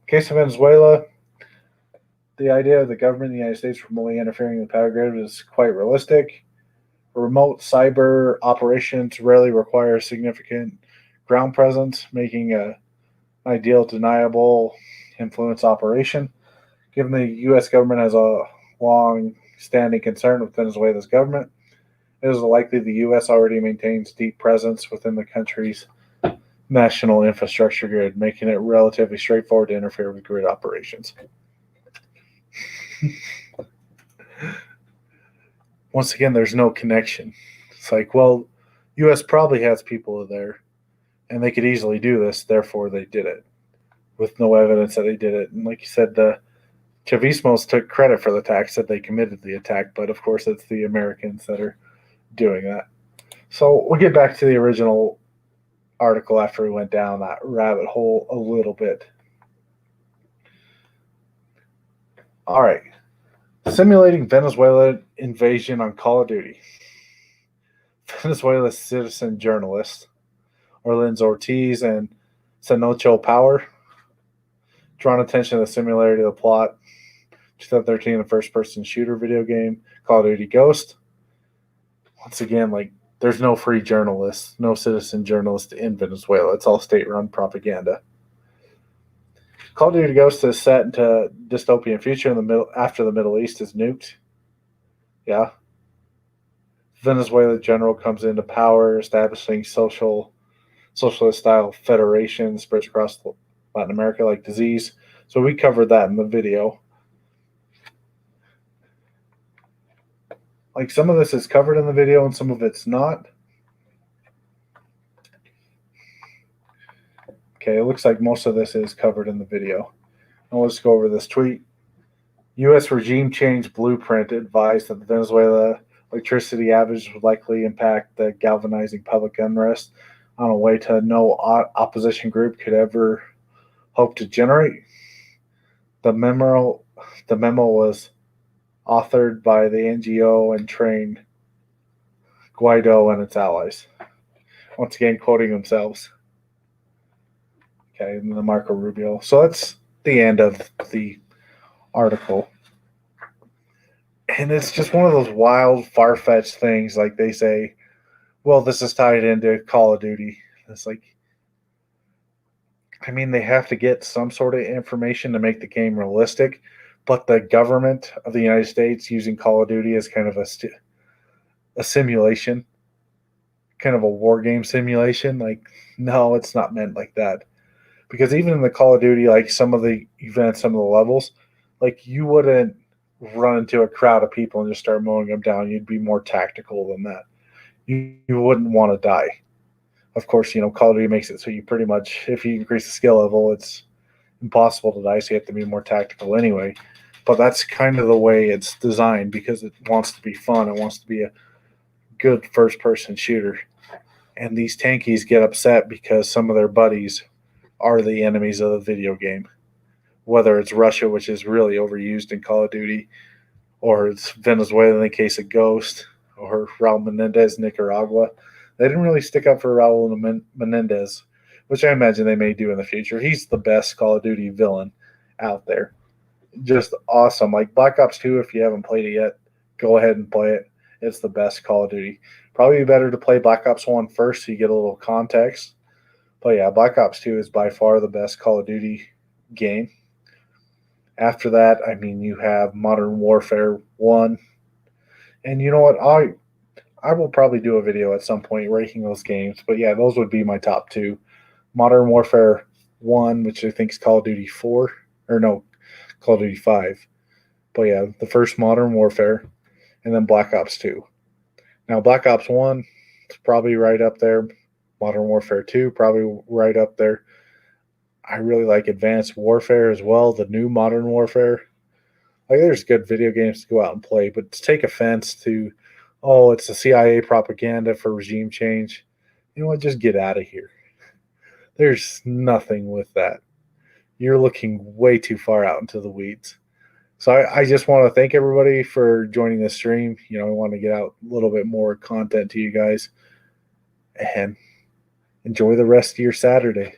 S1: the case of Venezuela, the idea of the government of the United States remotely interfering in the power grid is quite realistic. Remote cyber operations rarely require significant ground presence, making an ideal deniable influence operation. Given the U.S. government has a long-standing concern with Venezuela's government, it is likely the U.S. already maintains deep presence within the country's national infrastructure grid, making it relatively straightforward to interfere with grid operations. Once again, there's no connection. It's like, well, U.S. probably has people there, and they could easily do this, therefore they did it, with no evidence that they did it. And like you said, the Chavismos took credit for the attack, said they committed the attack, but of course it's the Americans that are doing that. So we'll get back to the original article after we went down that rabbit hole a little bit. All right. Simulating Venezuela invasion on Call of Duty. Venezuela's citizen journalists, Orleans Ortiz and Sanocho Power, drawn attention to the similarity of the plot. 2013, the first-person shooter video game, Call of Duty Ghost. Once again, like, there's no free journalists, no citizen journalists in Venezuela. It's all state-run propaganda. Call of Duty Ghost is set into a dystopian future in the middle after the Middle East is nuked. Yeah. Venezuela general comes into power, establishing socialist-style federation, spreads across Latin America like disease. So we covered that in the video. Like, some of this is covered in the video and some of it's not. Okay, it looks like most of this is covered in the video. And let's go over this tweet. U.S. regime change blueprint advised that the Venezuela electricity outage would likely impact the galvanizing public unrest on a way to no opposition group could ever hope to generate. The memo was authored by the NGO and trained Guaido and its allies. Once again, quoting themselves. Okay, and the Marco Rubio. So that's the end of the article. And it's just one of those wild, far-fetched things. Like, they say, well, this is tied into Call of Duty. It's like, I mean, they have to get some sort of information to make the game realistic, but the government of the United States using Call of Duty as kind of a simulation, kind of a war game simulation. Like, no, it's not meant like that. Because even in the Call of Duty, like, some of the events, some of the levels, like, you wouldn't run into a crowd of people and just start mowing them down. You'd be more tactical than that. You wouldn't want to die. Of course, Call of Duty makes it so you pretty much, if you increase the skill level, it's impossible to die, so you have to be more tactical anyway. But that's kind of the way it's designed, because it wants to be fun. It wants to be a good first-person shooter. And these tankies get upset because some of their buddies are the enemies of the video game. Whether it's Russia, which is really overused in Call of Duty, or it's Venezuela in the case of Ghost, or Raul Menendez, Nicaragua. They didn't really stick up for Raul Menendez, which I imagine they may do in the future. He's the best Call of Duty villain out there. Just awesome. Like Black Ops 2, if you haven't played it yet, go ahead and play it. It's the best Call of Duty. Probably better to play Black Ops 1 first so you get a little context. But yeah, Black Ops 2 is by far the best Call of Duty game. After that, I mean, you have Modern Warfare 1. And you know what? I will probably do a video at some point ranking those games. But yeah, those would be my top two. Modern Warfare 1, which I think is Call of Duty 4. Or no, Call of Duty 5. But yeah, the first Modern Warfare. And then Black Ops 2. Now, Black Ops 1 is probably right up there. Modern Warfare 2, probably right up there. I really like Advanced Warfare as well, the new Modern Warfare. Like, there's good video games to go out and play, but to take offense to, oh, it's the CIA propaganda for regime change, you know what, just get out of here. There's nothing with that. You're looking way too far out into the weeds. So I just want to thank everybody for joining the stream. I want to get out a little bit more content to you guys. And enjoy the rest of your Saturday.